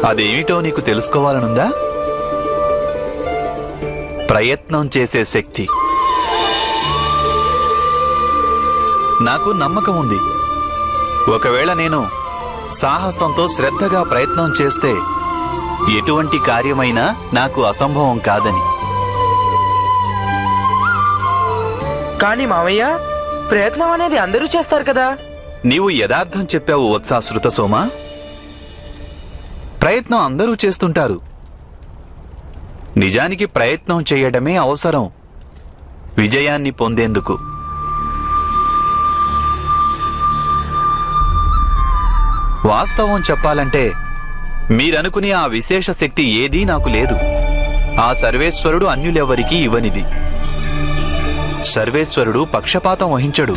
అదేమిటో నీకు తెలుసుకోవాలనుందా? ప్రయత్నం చేసే శక్తి. నాకు నమ్మకం ఉంది, ఒకవేళ నేను సాహసంతో శ్రద్ధగా ప్రయత్నం చేస్తే ఎటువంటి కార్యమైనా నాకు అసంభవం కాదని. కానీ మావయ్య, ప్రయత్నం అనేది అందరూ చేస్తారు కదా. నీవు యథార్థం చెప్పావు వత్సాశ్రుత సోమ. ప్రయత్నం అందరూ చేస్తుంటారు. నిజానికి ప్రయత్నం చేయడమే అవసరం విజయాన్ని పొందేందుకు. వాస్తవం చెప్పాలంటే మీరనుకునే ఆ విశేష శక్తి ఏదీ నాకు లేదు. ఆ సర్వేశ్వరుడు అన్యులెవ్వరికీ ఇవ్వనిది. సర్వేశ్వరుడు పక్షపాతం వహించడు.